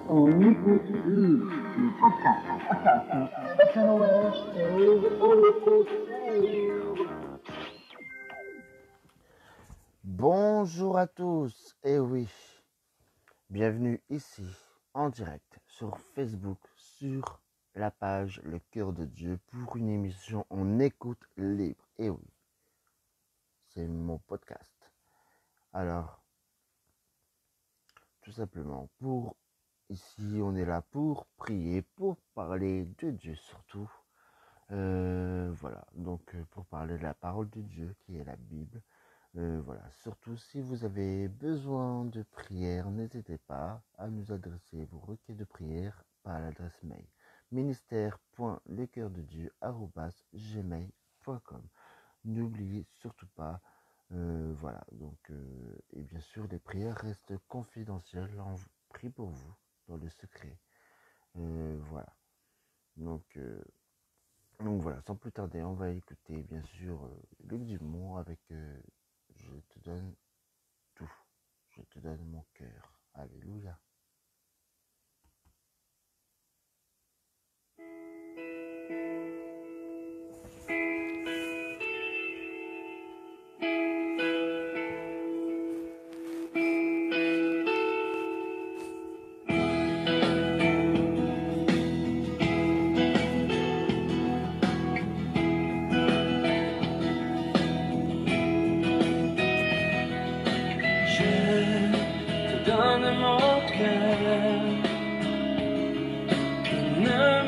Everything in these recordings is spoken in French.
On écoute le podcast. Bonjour à tous, et oui, bienvenue ici en direct sur Facebook, sur la page Le Cœur de Dieu pour une émission en écoute libre. Et oui, c'est mon podcast. Alors, tout simplement, ici on est là pour prier, pour parler de Dieu surtout. Voilà, donc pour parler de la parole de Dieu qui est la Bible. Voilà, surtout si vous avez besoin de prière, n'hésitez pas à nous adresser vos requêtes de prière par l'adresse mail ministère.lecoeurdedieu@gmail.com. N'oubliez surtout pas, voilà, donc et bien sûr les prières restent confidentielles, on prie pour vous dans le secret. Voilà, donc voilà, sans plus tarder, on va écouter bien sûr Luc Dumont avec Je te donne tout, je te donne mon cœur. Alléluia. Me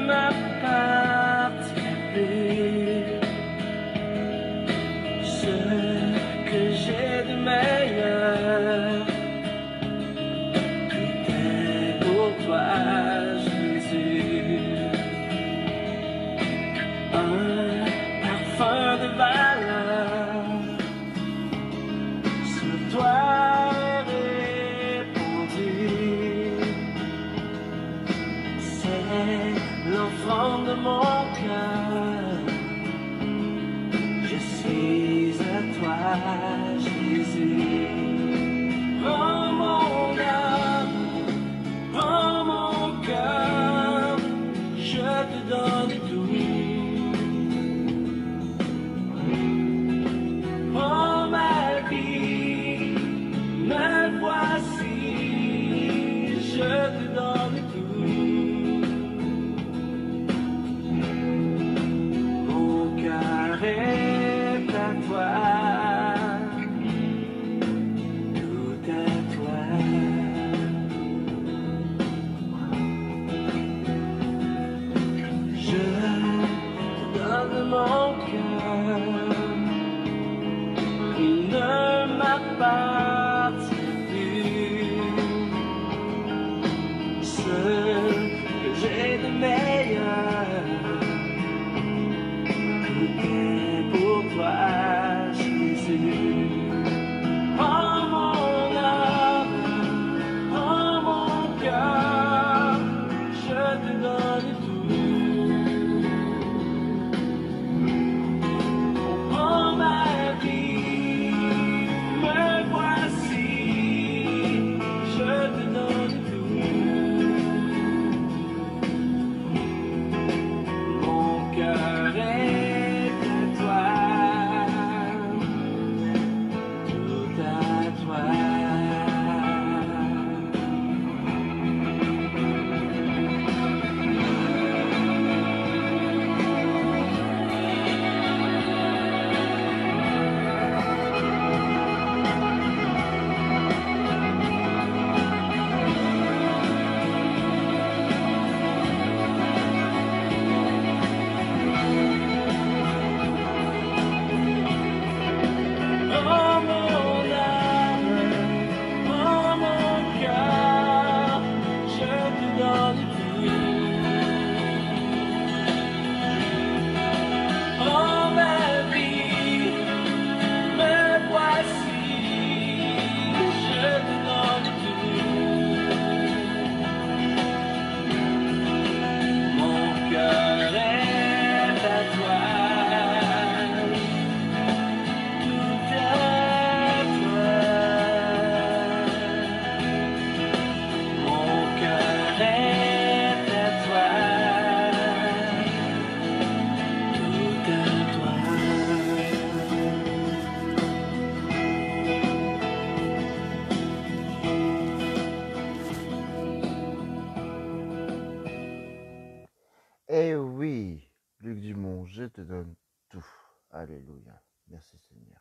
nom, je te donne tout. Alléluia. Merci Seigneur.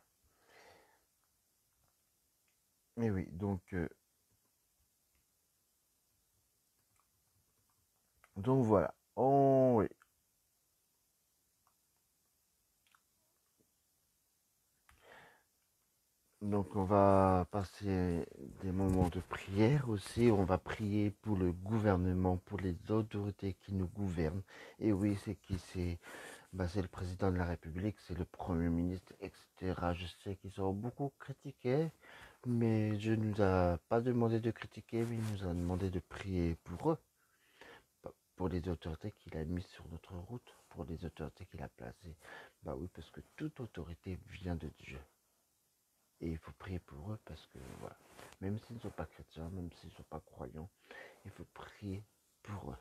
Et oui, donc voilà. Oh oui. Donc on va passer des moments de prière aussi. On va prier pour le gouvernement, pour les autorités qui nous gouvernent. Et oui, c'est qui c'est le président de la République, c'est le Premier ministre, etc. Je sais qu'ils sont beaucoup critiqués, mais Dieu ne nous a pas demandé de critiquer, mais il nous a demandé de prier pour eux, pour les autorités qu'il a mises sur notre route, pour les autorités qu'il a placées. Bah oui, parce que toute autorité vient de Dieu. Et il faut prier pour eux parce que, voilà, même s'ils ne sont pas chrétiens, même s'ils ne sont pas croyants, il faut prier pour eux,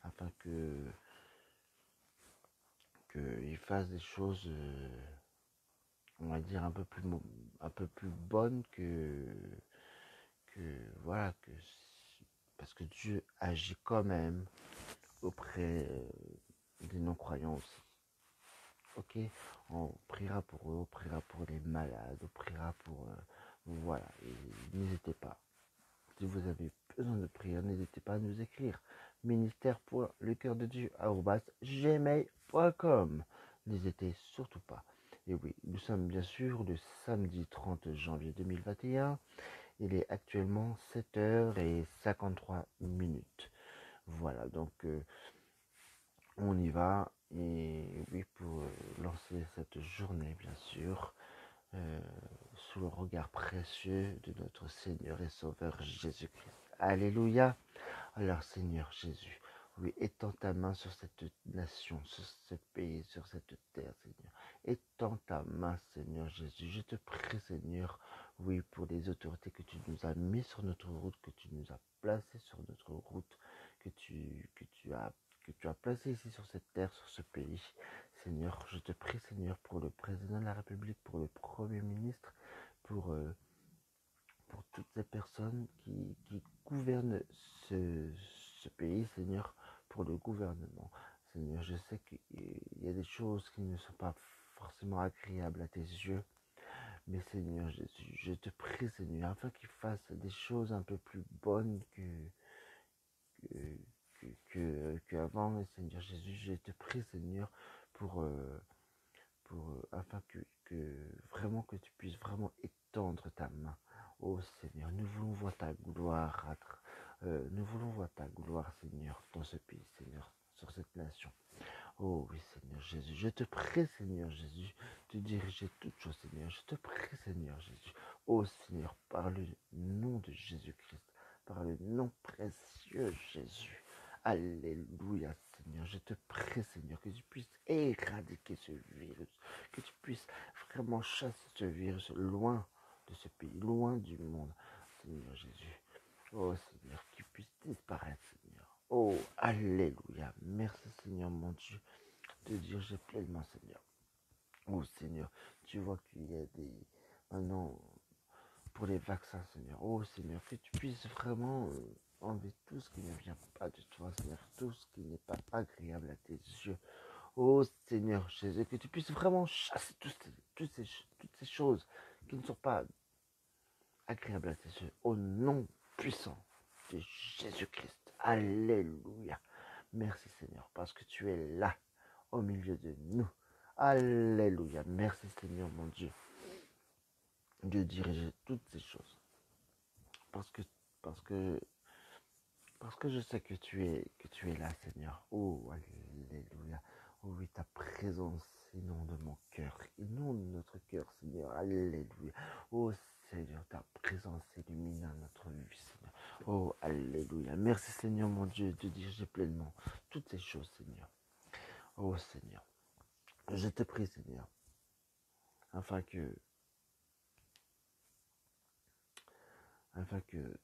afin qu'ils fassent des choses, on va dire, un peu plus bonnes voilà, parce que Dieu agit quand même auprès des non-croyants aussi. Ok, on priera pour eux, on priera pour les malades, on priera pour... voilà, et n'hésitez pas. Si vous avez besoin de prière, n'hésitez pas à nous écrire. ministère.lecoeurdedieu@gmail.com. N'hésitez surtout pas. Et oui, nous sommes bien sûr le samedi 30 janvier 2021. Il est actuellement 7h53. Voilà, donc on y va. Et oui, pour lancer cette journée, bien sûr, sous le regard précieux de notre Seigneur et Sauveur Jésus-Christ. Alléluia. Alors Seigneur Jésus, oui, étends ta main sur cette nation, sur ce pays, sur cette terre, Seigneur. Étends ta main, Seigneur Jésus. Je te prie, Seigneur, oui, pour les autorités que tu nous as mis sur notre route, que tu nous as placées sur notre route, que tu as placé ici sur cette terre, sur ce pays. Seigneur, je te prie, Seigneur, pour le président de la République, pour le Premier ministre, pour toutes ces personnes qui gouvernent ce pays, Seigneur, pour le gouvernement. Seigneur, je sais qu'il y a des choses qui ne sont pas forcément agréables à tes yeux, mais Seigneur Jésus, je te prie, Seigneur, afin qu'ils fassent des choses un peu plus bonnes qu'avant. Et Seigneur Jésus, je te prie, Seigneur, afin que vraiment que tu puisses vraiment étendre ta main. Oh Seigneur, nous voulons voir ta gloire, nous voulons voir ta gloire, Seigneur, dans ce pays, Seigneur, sur cette nation. Oh oui, Seigneur Jésus, je te prie, Seigneur Jésus, de diriger toutes choses, Seigneur. Je te prie, Seigneur Jésus. Oh Seigneur, par le nom de Jésus-Christ, par le nom précieux Jésus. Alléluia, Seigneur. Je te prie, Seigneur, que tu puisses éradiquer ce virus, que tu puisses vraiment chasser ce virus loin de ce pays, loin du monde, Seigneur Jésus. Oh Seigneur, qu'il puisse disparaître, Seigneur. Oh, alléluia. Merci, Seigneur, mon Dieu, de diriger pleinement, Seigneur. Oh Seigneur, tu vois qu'il y a des... Maintenant, pour les vaccins, Seigneur. Oh Seigneur, que tu puisses vraiment enlever tout ce qui ne vient pas de toi, Seigneur. Tout ce qui n'est pas agréable à tes yeux. Oh Seigneur Jésus, que tu puisses vraiment chasser toutes ces choses qui ne sont pas agréables à tes yeux. Au nom puissant de Jésus-Christ. Alléluia. Merci Seigneur, parce que tu es là, au milieu de nous. Alléluia. Merci Seigneur mon Dieu, de diriger toutes ces choses. Parce que, parce que, parce que je sais que tu es là, Seigneur. Oh, alléluia. Oh oui, ta présence inonde mon cœur, inonde notre cœur, Seigneur. Alléluia. Oh Seigneur, ta présence illumine notre vie, Seigneur. Oh, alléluia. Merci, Seigneur, mon Dieu, de diriger pleinement toutes ces choses, Seigneur. Oh, Seigneur, je te prie, Seigneur, afin que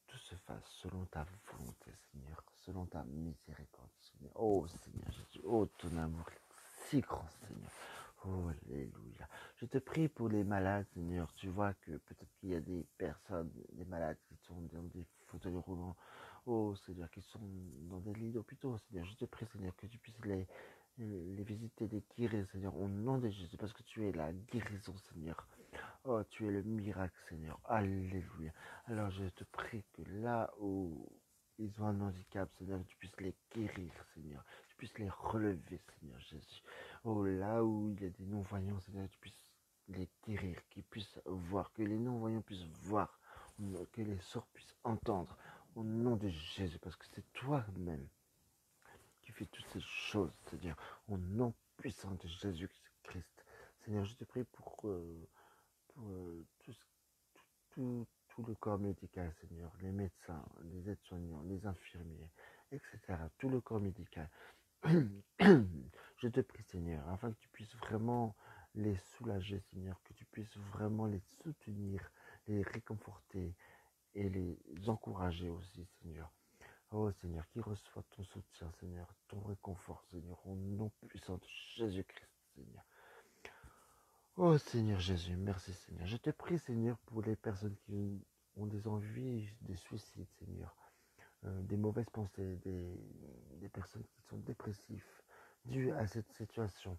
tout se fasse selon ta volonté, Seigneur, selon ta miséricorde, Seigneur. Oh, Seigneur Jésus, oh, ton amour est si grand, Seigneur. Oh, alléluia. Je te prie pour les malades, Seigneur. Tu vois que peut-être qu'il y a des personnes, des malades qui sont dans des fauteuils roulants. Oh, Seigneur, qui sont dans des lits d'hôpitaux, Seigneur. Je te prie, Seigneur, que tu puisses les visiter, les guérir, Seigneur, au nom de Jésus, parce que tu es la guérison, Seigneur. Oh, tu es le miracle, Seigneur. Alléluia. Alors, je te prie que là où ils ont un handicap, Seigneur, tu puisses les guérir, Seigneur. Tu puisses les relever, Seigneur Jésus. Oh, là où il y a des non-voyants, Seigneur, tu puisses les guérir, qu'ils puissent voir, que les non-voyants puissent voir, que les sourds puissent entendre. Au nom de Jésus, parce que c'est toi-même qui fais toutes ces choses, Seigneur. Au nom puissant de Jésus-Christ. Seigneur, je te prie pour tout le corps médical, Seigneur, les médecins, les aides-soignants, les infirmiers, etc. Tout le corps médical. Je te prie, Seigneur, afin que tu puisses vraiment les soulager, Seigneur, que tu puisses vraiment les soutenir, les réconforter et les encourager aussi, Seigneur. Oh Seigneur, qui reçoit ton soutien, Seigneur, ton réconfort, Seigneur, au nom puissant de Jésus-Christ, Seigneur. Oh Seigneur Jésus, merci Seigneur. Je te prie Seigneur pour les personnes qui ont des envies de suicide Seigneur, des mauvaises pensées, des personnes qui sont dépressives dues à cette situation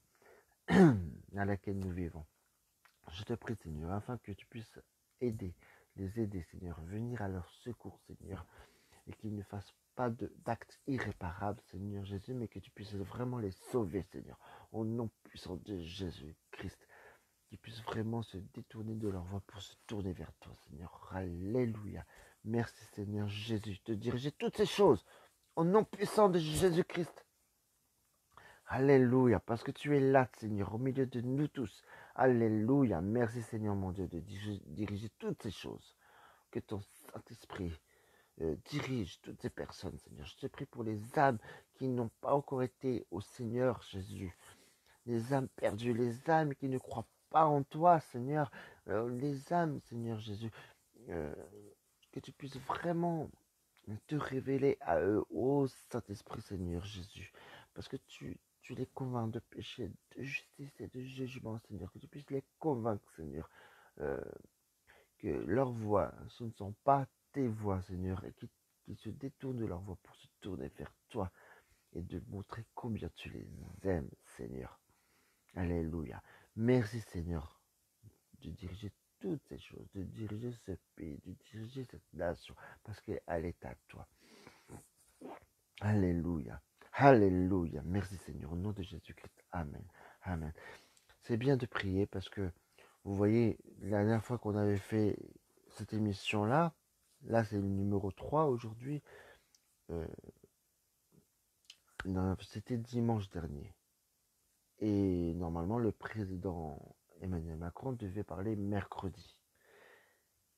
à laquelle nous vivons. Je te prie Seigneur, afin que tu puisses les aider Seigneur, venir à leur secours Seigneur, et qu'ils ne fassent pas d'actes irréparables Seigneur Jésus, mais que tu puisses vraiment les sauver Seigneur, au nom puissant de Jésus-Christ. Qu'ils puissent vraiment se détourner de leur voie pour se tourner vers toi, Seigneur. Alléluia. Merci, Seigneur Jésus, de diriger toutes ces choses au nom puissant de Jésus-Christ. Alléluia, parce que tu es là, Seigneur, au milieu de nous tous. Alléluia. Merci, Seigneur, mon Dieu, de diriger toutes ces choses. Que ton Saint-Esprit dirige toutes ces personnes, Seigneur. Je te prie pour les âmes qui n'ont pas encore été au Seigneur Jésus. Les âmes perdues, les âmes qui ne croient pas en toi, Seigneur, les âmes, Seigneur Jésus, euh, que tu puisses vraiment te révéler à eux, ô Saint-Esprit, Seigneur Jésus, parce que tu les convaincs de péché, de justice et de jugement, Seigneur, que tu puisses les convaincre, Seigneur, euh, que leurs voix, ce ne sont pas tes voix, Seigneur, et qu'ils se détournent de leur voix pour se tourner vers toi et de montrer combien tu les aimes, Seigneur. Alléluia. Merci Seigneur de diriger toutes ces choses, de diriger ce pays, de diriger cette nation, parce qu'elle est à toi. Alléluia. Alléluia. Merci Seigneur, au nom de Jésus-Christ. Amen. Amen. C'est bien de prier parce que, vous voyez, la dernière fois qu'on avait fait cette émission-là, là c'est le numéro 3 aujourd'hui, c'était dimanche dernier. Et normalement, le président Emmanuel Macron devait parler mercredi.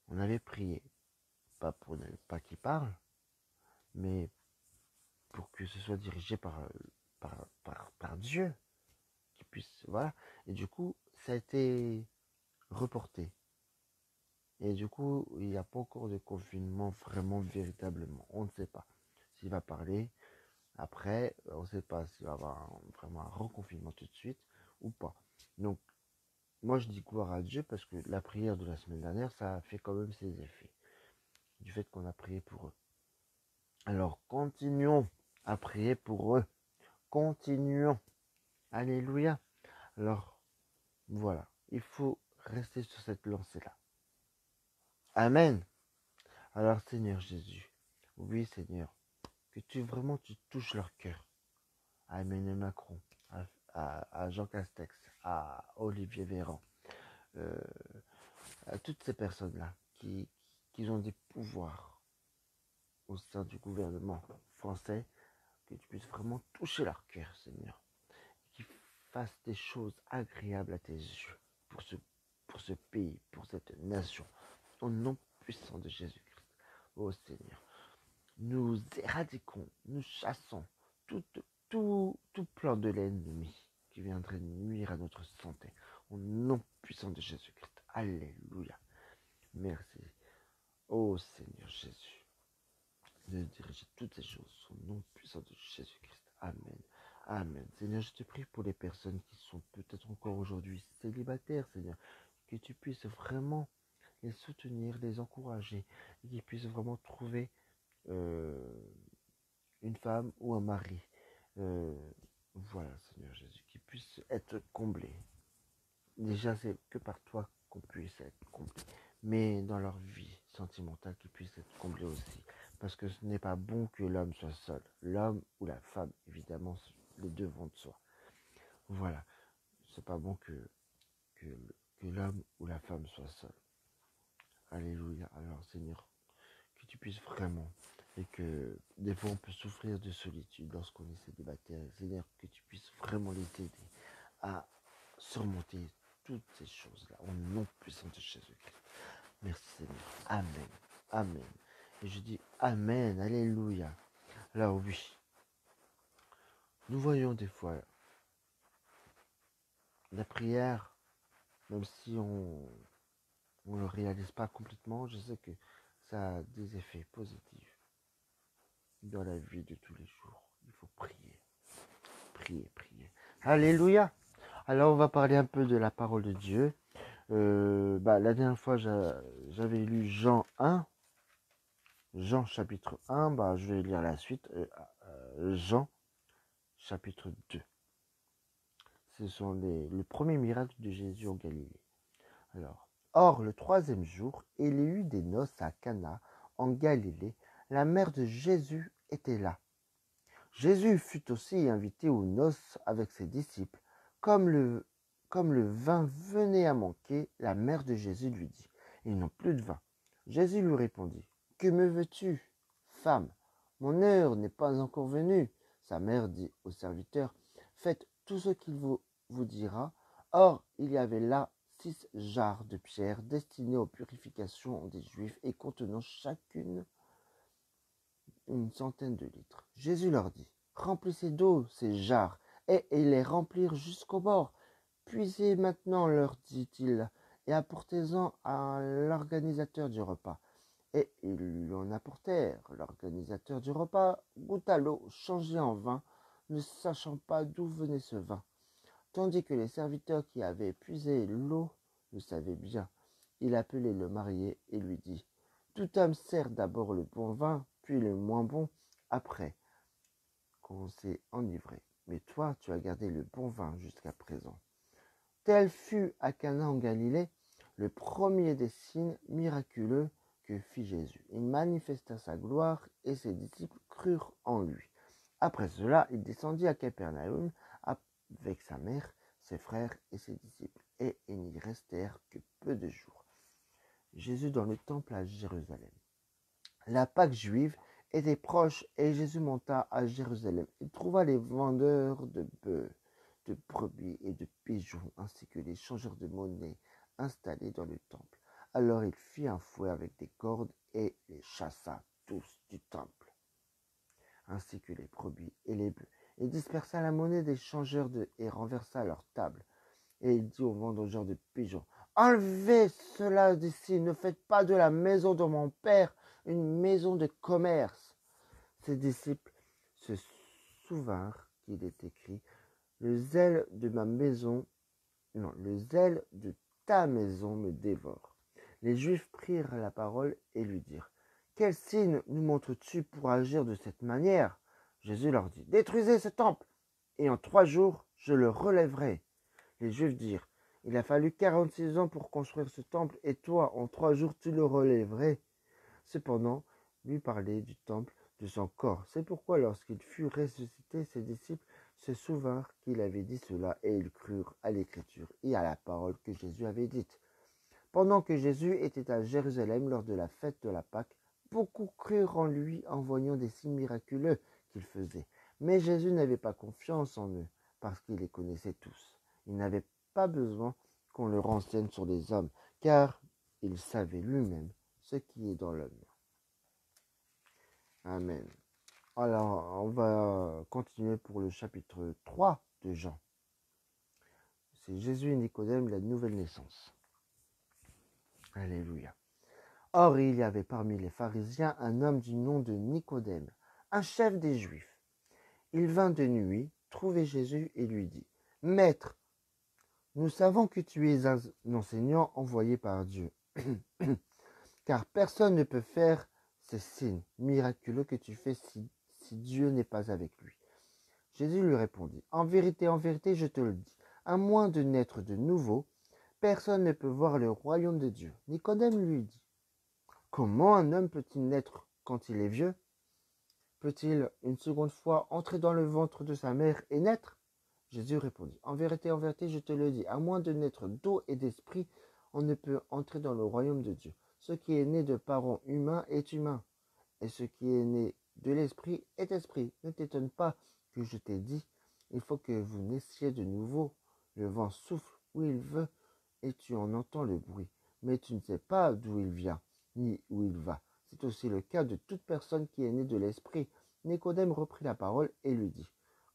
On avait prié, pas qu'il parle, mais pour que ce soit dirigé par Dieu, qui puisse, voilà. Et du coup, ça a été reporté. Et du coup, il n'y a pas encore de confinement vraiment, véritablement. On ne sait pas s'il va parler. Après, on ne sait pas s'il va y avoir vraiment un reconfinement tout de suite ou pas. Donc, moi, je dis gloire à Dieu parce que la prière de la semaine dernière, ça a fait quand même ses effets. Du fait qu'on a prié pour eux. Alors, continuons à prier pour eux. Continuons. Alléluia. Alors, voilà. Il faut rester sur cette lancée-là. Amen. Alors, Seigneur Jésus, oui, Seigneur, que tu touches leur cœur. À Emmanuel Macron, à Jean Castex, à Olivier Véran, à toutes ces personnes-là qui ont des pouvoirs au sein du gouvernement français, que tu puisses vraiment toucher leur cœur, Seigneur. Qu'ils fassent des choses agréables à tes yeux pour ce pays, pour cette nation. Au nom puissant de Jésus-Christ. Ô Seigneur, nous éradiquons, nous chassons tout plan de l'ennemi qui viendrait nuire à notre santé. Au nom puissant de Jésus-Christ. Alléluia. Merci. Ô Seigneur Jésus, de diriger toutes ces choses au nom puissant de Jésus-Christ. Amen. Amen. Seigneur, je te prie pour les personnes qui sont peut-être encore aujourd'hui célibataires, Seigneur, que tu puisses vraiment les soutenir, les encourager, et qu'ils puissent vraiment trouver une femme ou un mari Voilà, Seigneur Jésus, qui puisse être comblé. Déjà, c'est que par toi qu'on puisse être comblé. Mais dans leur vie sentimentale, qu'ils puissent être comblés aussi. Parce que ce n'est pas bon que l'homme soit seul. L'homme ou la femme, évidemment, les deux vont de soi. Voilà. C'est pas bon que, que l'homme ou la femme soit seul. Alléluia. Alors, Seigneur, que tu puisses vraiment, et que des fois on peut souffrir de solitude lorsqu'on est célibataire. Seigneur, que tu puisses vraiment les aider à surmonter toutes ces choses-là, au nom puissant de Jésus-Christ. Merci Seigneur. Amen. Amen. Et je dis Amen. Alléluia. Alors oui, nous voyons des fois la prière, même si on ne le réalise pas complètement, je sais que ça a des effets positifs dans la vie de tous les jours. Il faut prier. Prier, prier. Alléluia. Alors on va parler un peu de la parole de Dieu. La dernière fois j'avais lu Jean 1, Jean chapitre 1, je vais lire la suite, Jean chapitre 2. Ce sont le premier miracle de Jésus en Galilée. Alors, or le troisième jour, il y eut des noces à Cana en Galilée. La mère de Jésus était là. Jésus fut aussi invité aux noces avec ses disciples. Comme le vin venait à manquer, la mère de Jésus lui dit, « Ils n'ont plus de vin. » Jésus lui répondit, « Que me veux-tu, femme? Mon heure n'est pas encore venue. » Sa mère dit au serviteur, « Faites tout ce qu'il vous dira. » Or, il y avait là 6 jarres de pierre destinées aux purifications des Juifs et contenant chacune une centaine de litres. Jésus leur dit, « Remplissez d'eau ces jarres, et les remplirent jusqu'au bord. Puisez maintenant, leur dit-il, et apportez-en à l'organisateur du repas. » Et ils lui en apportèrent. L'organisateur du repas goûta l'eau changée en vin, ne sachant pas d'où venait ce vin, tandis que les serviteurs qui avaient puisé l'eau le savaient bien. Il appelait le marié et lui dit, « Tout homme sert d'abord le bon vin, puis le moins bon, après qu'on s'est enivré. Mais toi, tu as gardé le bon vin jusqu'à présent. » Tel fut à Cana en Galilée le premier des signes miraculeux que fit Jésus. Il manifesta sa gloire et ses disciples crurent en lui. Après cela, il descendit à Capernaum avec sa mère, ses frères et ses disciples, et ils n'y restèrent que peu de jours. Jésus dans le temple à Jérusalem. La Pâque juive était proche et Jésus monta à Jérusalem. Il trouva les vendeurs de bœufs, de brebis et de pigeons, ainsi que les changeurs de monnaie installés dans le temple. Alors il fit un fouet avec des cordes et les chassa tous du temple, ainsi que les brebis et les bœufs. Il dispersa la monnaie des changeurs et renversa leur table. Et il dit aux vendangeurs de pigeons, « Enlevez cela d'ici, ne faites pas de la maison de mon père une maison de commerce. » Ses disciples se souvinrent qu'il est écrit, « Le zèle de ta maison me dévore. » Les Juifs prirent la parole et lui dirent, « Quel signe nous montres-tu pour agir de cette manière ?» Jésus leur dit, « Détruisez ce temple, et en 3 jours je le relèverai. » Les Juifs dirent, « Il a fallu 46 ans pour construire ce temple, et toi, en 3 jours, tu le relèverais. » Cependant, lui parlait du temple de son corps. C'est pourquoi, lorsqu'il fut ressuscité, ses disciples se souvinrent qu'il avait dit cela, et ils crurent à l'écriture et à la parole que Jésus avait dite. Pendant que Jésus était à Jérusalem lors de la fête de la Pâque, beaucoup crurent en lui en voyant des signes miraculeux qu'il faisait. Mais Jésus n'avait pas confiance en eux, parce qu'il les connaissait tous. Il n'avait pas besoin qu'on le renseigne sur les hommes, car il savait lui-même ce qui est dans l'homme. Amen. Alors, on va continuer pour le chapitre 3 de Jean. C'est Jésus et Nicodème, la nouvelle naissance. Alléluia. Or, il y avait parmi les pharisiens un homme du nom de Nicodème, un chef des Juifs. Il vint de nuit trouver Jésus et lui dit, « Maître, nous savons que tu es un enseignant envoyé par Dieu, car personne ne peut faire ces signes miraculeux que tu fais si Dieu n'est pas avec lui. » Jésus lui répondit, en vérité, je te le dis, à moins de naître de nouveau, personne ne peut voir le royaume de Dieu. Nicodème lui dit, comment un homme peut-il naître quand il est vieux? Peut-il une seconde fois entrer dans le ventre de sa mère et naître? Jésus répondit, en vérité, je te le dis, à moins de naître d'eau et d'esprit, on ne peut entrer dans le royaume de Dieu. Ce qui est né de parents humains est humain, et ce qui est né de l'esprit est esprit. Ne t'étonne pas que je t'ai dit, il faut que vous naissiez de nouveau. Le vent souffle où il veut, et tu en entends le bruit, mais tu ne sais pas d'où il vient, ni où il va. C'est aussi le cas de toute personne qui est née de l'esprit. Nicodème reprit la parole et lui dit,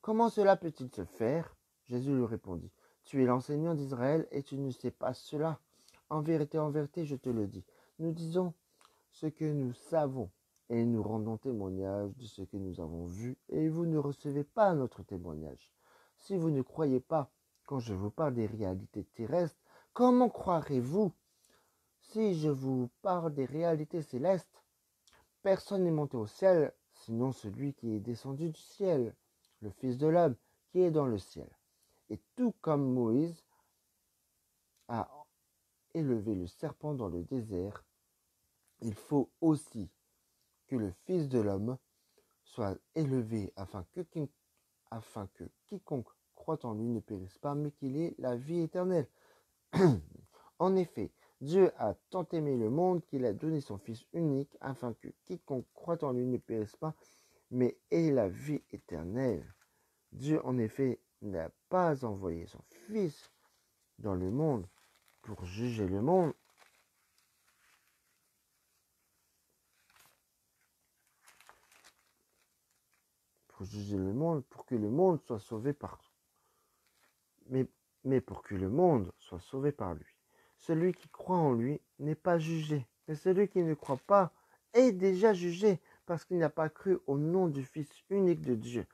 comment cela peut-il se faire? Jésus lui répondit, tu es l'enseignant d'Israël et tu ne sais pas cela. En vérité, je te le dis. Nous disons ce que nous savons et nous rendons témoignage de ce que nous avons vu et vous ne recevez pas notre témoignage. Si vous ne croyez pas quand je vous parle des réalités terrestres, comment croirez-vous si je vous parle des réalités célestes? Personne n'est monté au ciel, sinon celui qui est descendu du ciel, le Fils de l'homme qui est dans le ciel. Et tout comme Moïse a élevé le serpent dans le désert, il faut aussi que le Fils de l'homme soit élevé afin que quiconque croit en lui ne périsse pas, mais qu'il ait la vie éternelle. En effet, Dieu a tant aimé le monde qu'il a donné son Fils unique, afin que quiconque croit en lui ne périsse pas, mais ait la vie éternelle. Dieu, en effet, n'a pas envoyé son Fils dans le monde pour juger le monde, pour que le monde soit sauvé mais pour que le monde soit sauvé par lui. Celui qui croit en lui n'est pas jugé, mais celui qui ne croit pas est déjà jugé, parce qu'il n'a pas cru au nom du Fils unique de Dieu.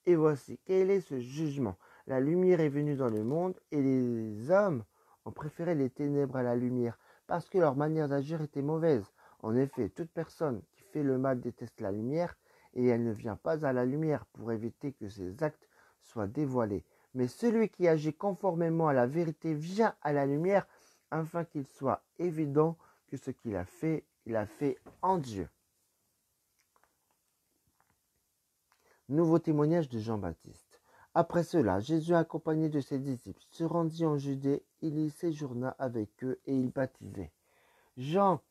Et voici, quel est ce jugement? La lumière est venue dans le monde, et les hommes ont préféré les ténèbres à la lumière, parce que leur manière d'agir était mauvaise. En effet, toute personne qui fait le mal déteste la lumière, et elle ne vient pas à la lumière pour éviter que ses actes soient dévoilés. Mais celui qui agit conformément à la vérité vient à la lumière, afin qu'il soit évident que ce qu'il a fait, il a fait en Dieu. Nouveau témoignage de Jean-Baptiste. Après cela, Jésus, accompagné de ses disciples, se rendit en Judée. Il y séjourna avec eux et il baptisait. Jean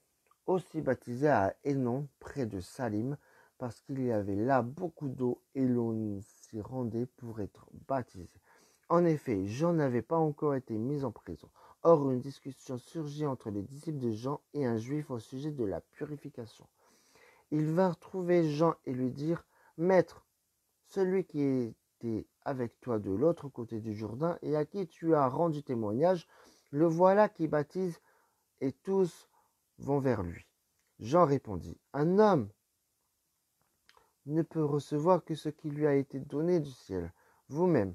aussi baptisait à Hénon, près de Salim, parce qu'il y avait là beaucoup d'eau et l'on s'y rendait pour être baptisé. En effet, Jean n'avait pas encore été mis en prison. Or, une discussion surgit entre les disciples de Jean et un juif au sujet de la purification. Ils vinrent trouver Jean et lui dirent, « Maître, celui qui était avec toi de l'autre côté du Jourdain et à qui tu as rendu témoignage, le voilà qui baptise et tous vont vers lui. » Jean répondit, « Un homme ne peut recevoir que ce qui lui a été donné du ciel. Vous-même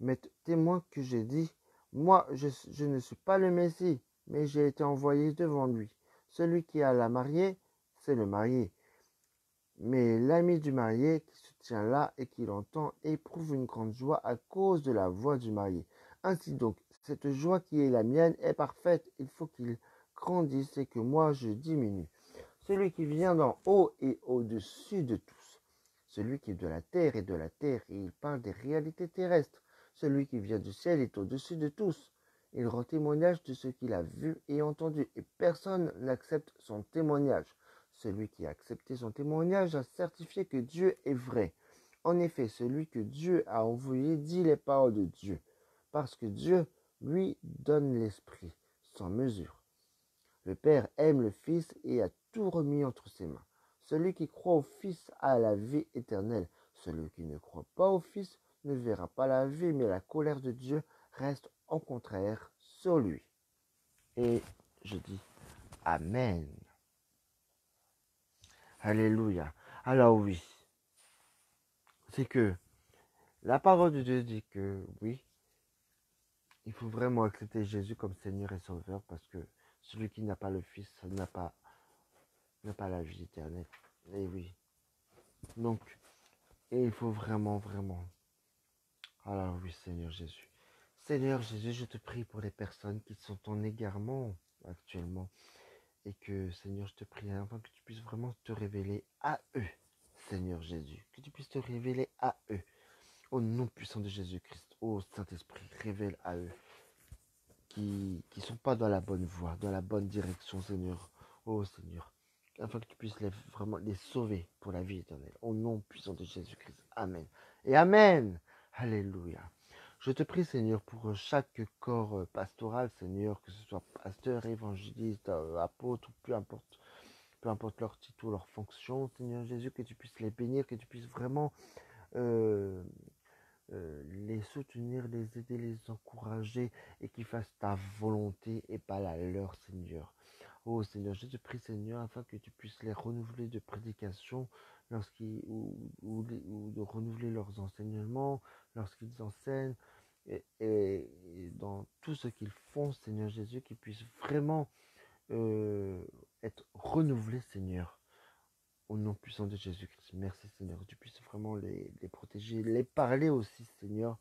m'êtes témoin que j'ai dit, moi je ne suis pas le Messie, mais j'ai été envoyé devant lui. Celui qui a la mariée, c'est le marié. Mais l'ami du marié qui se tient là et qui l'entend éprouve une grande joie à cause de la voix du marié. Ainsi donc, cette joie qui est la mienne est parfaite. Il faut qu'il grandisse et que moi je diminue. Celui qui vient d'en haut est au-dessus de tous. Celui qui est de la terre est de la terre et il parle des réalités terrestres. Celui qui vient du ciel est au-dessus de tous. Il rend témoignage de ce qu'il a vu et entendu et personne n'accepte son témoignage. Celui qui a accepté son témoignage a certifié que Dieu est vrai. En effet, celui que Dieu a envoyé dit les paroles de Dieu, parce que Dieu, lui, donne l'Esprit sans mesure. Le Père aime le Fils et a tout remis entre ses mains. Celui qui croit au Fils a la vie éternelle. Celui qui ne croit pas au Fils ne verra pas la vie, mais la colère de Dieu reste au contraire sur lui. Et je dis Amen. Alléluia. Alors oui, c'est que la parole de Dieu dit que oui, il faut vraiment accepter Jésus comme Seigneur et Sauveur, parce que celui qui n'a pas le Fils n'a pas la vie éternelle. Et oui. Donc, et il faut vraiment Alors oui, Seigneur Jésus. Seigneur Jésus, je te prie pour les personnes qui sont en égarement actuellement. Et que, Seigneur, je te prie afin que tu puisses vraiment te révéler à eux, Seigneur Jésus. Que tu puisses te révéler à eux. Au nom puissant de Jésus-Christ. Ô Saint-Esprit, révèle à eux qui ne sont pas dans la bonne voie, dans la bonne direction, Seigneur. Ô Seigneur. Afin que tu puisses vraiment les sauver pour la vie éternelle. Au nom puissant de Jésus-Christ. Amen. Et Amen. Alléluia. Je te prie, Seigneur, pour chaque corps pastoral, Seigneur, que ce soit pasteur, évangéliste, apôtre, peu importe leur titre ou leur fonction, Seigneur Jésus, que tu puisses les bénir, que tu puisses vraiment les soutenir, les aider, les encourager et qu'ils fassent ta volonté et pas la leur, Seigneur. Oh Seigneur, je te prie, Seigneur, afin que tu puisses les renouveler de prédication ou de renouveler leurs enseignements lorsqu'ils enseignent et dans tout ce qu'ils font, Seigneur Jésus, qu'ils puissent vraiment être renouvelés, Seigneur, au nom puissant de Jésus-Christ. Merci, Seigneur, que tu puisses vraiment les protéger, les parler aussi, Seigneur,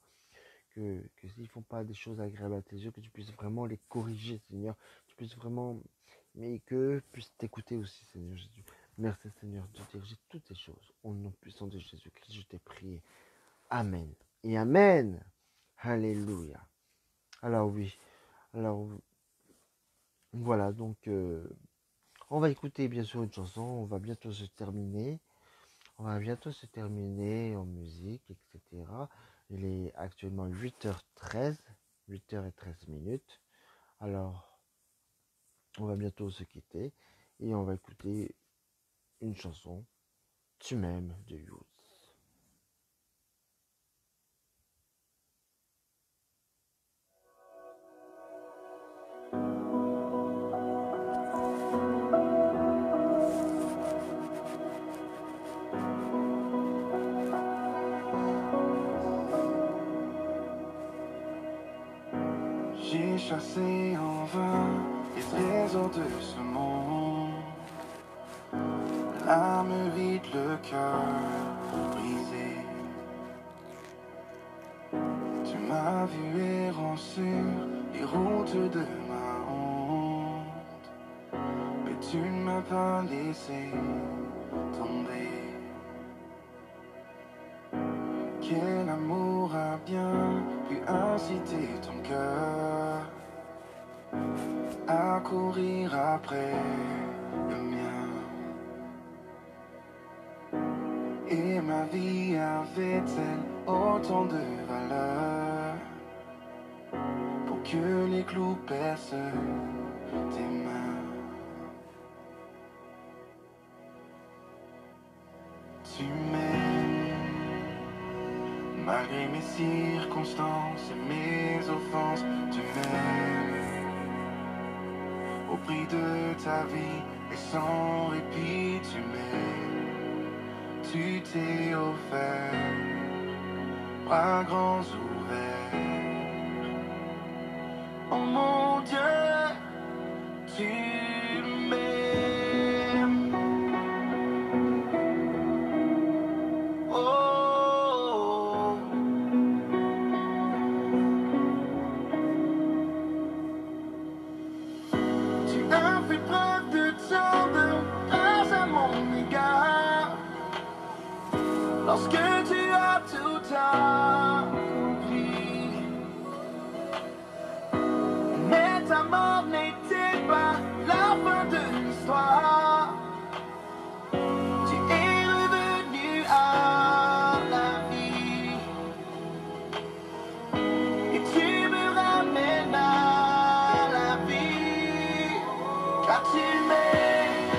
que s'ils ne font pas des choses agréables à tes yeux, que tu puisses vraiment les corriger, Seigneur, que tu puisses vraiment, mais qu'eux puissent t'écouter aussi, Seigneur Jésus. Merci, Seigneur, de diriger toutes ces choses. Au nom puissant de Jésus-Christ, je t'ai prié. Amen. Et Amen. Alléluia. Alors oui, alors voilà, donc on va écouter bien sûr une chanson, on va bientôt se terminer. On va bientôt se terminer en musique, etc. Il est actuellement 8h13, 8h13. Alors, on va bientôt se quitter et on va écouter une chanson, Tu m'aimes, de Youth. J'ai chassé en vain les trésors de ce monde. L'âme vide, le cœur brisé. Tu m'as vu errant sur les routes de ma honte, mais tu ne m'as pas laissé tomber. Quel amour a bien pu inciter ton cœur à courir après le mien? Et ma vie avait-elle autant de valeur pour que les clous percent tes mains? Tu m'aimes malgré mes circonstances et mes offenses. Tu m'aimes au prix de ta vie et sans répit. Tu m'aimes, tu t'es offert, bras grands ouverts. Oh mon Dieu, tu m'aimes. Oh, tu as fait preuve de tant de grâce à mon égard. Lorsque tu as tout accompli, mais ta mort n'était pas la fin de l'histoire. Tu es revenu à la vie et tu me ramènes à la vie, car tu m'aimes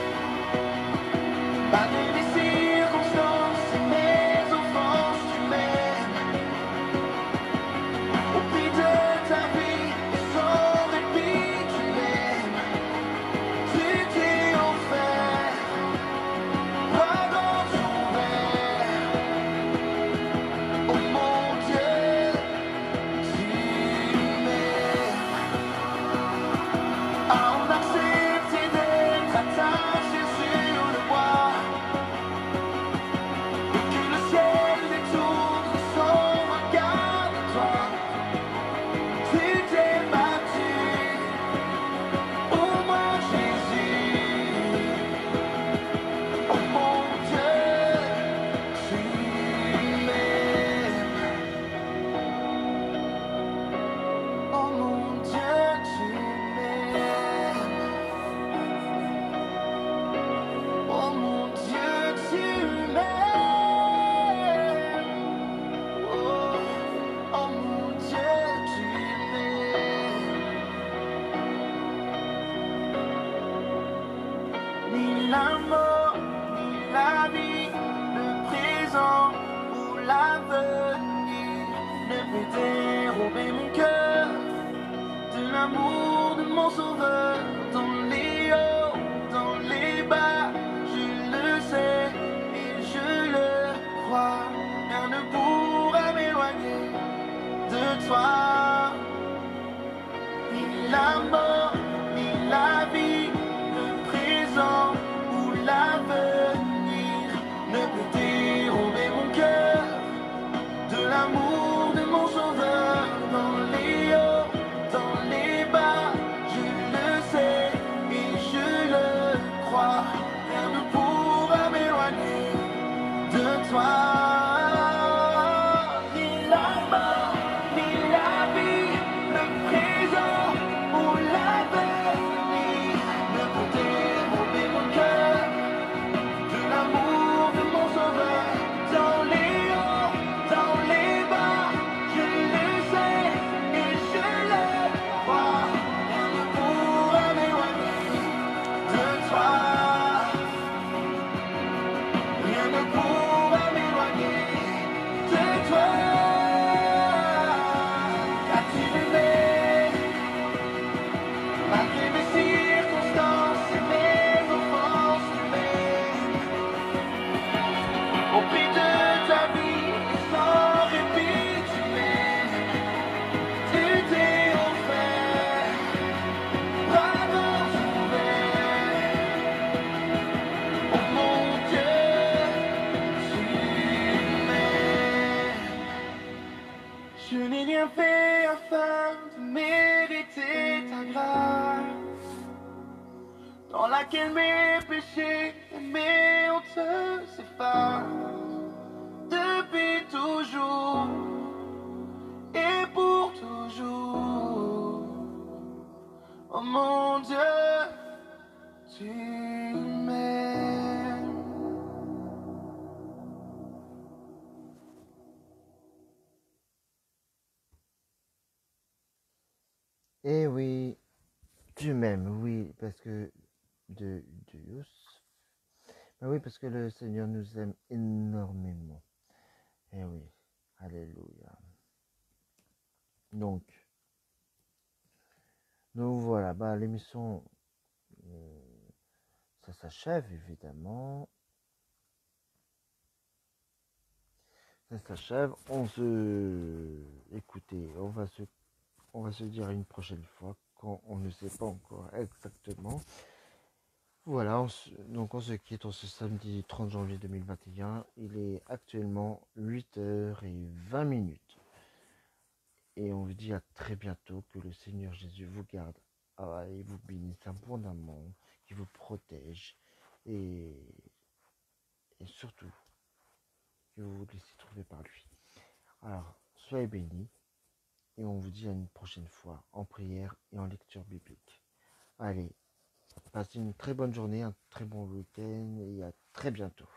malgré les circonstances et mes offenses. Tu m'aimes au prix de ta vie et sans répit. Tu m'aimes. ni la mort, ni la vie, le présent ou l'avenir ne peut dérober mon cœur de l'amour de mon sauveur. Dans les hauts, dans les bas, je le sais et je le crois. Rien ne pourra m'éloigner de toi. Ni la mort, ni la vie, le présent ou l'avenir ne peut dérober mon cœur de l'amour de mon sauveur. Dans les hauts, dans les bas, je le sais et je le crois. Rien ne pourra m'éloigner de toi. Ni la mort, ni la vie, le présent ou l'avenir ne peut dérober mon cœur de l'amour de mon sauveur. Dans les hauts, dans les bas, je le sais et je le crois. Rien ne pourra m'éloigner de toi. Rien ne pourra m'éloigner de toi. Car tu m'aimes, malgré mes circonstances et mes offenses humaines. Au prix de ta vie, sans répit, tu m'aimes. Tu t'es offert, bras ouverts. Oh mon Dieu, tu m'aimes. Je n'ai rien fait afin de mériter ta grâce, dans laquelle mes péchés et mes hontes s'effacent. Depuis toujours et pour toujours, oh mon Dieu, tu m'aimes. Eh oui, tu m'aimes, oui, parce que de Dios. Ben oui, parce que le Seigneur nous aime énormément. Eh oui, alléluia. Donc voilà, bah l'émission, ça s'achève évidemment. Ça s'achève. Écoutez, on va se dire une prochaine fois quand on ne sait pas encore exactement. Voilà, donc on se quitte ce samedi 30 janvier 2021. Il est actuellement 8h20. Et on vous dit à très bientôt. Que le Seigneur Jésus vous garde et vous bénisse abondamment, qu'il vous protège et surtout que vous vous laissez trouver par lui. Alors, soyez bénis et on vous dit à une prochaine fois en prière et en lecture biblique. Allez, passez une très bonne journée, un très bon week-end et à très bientôt.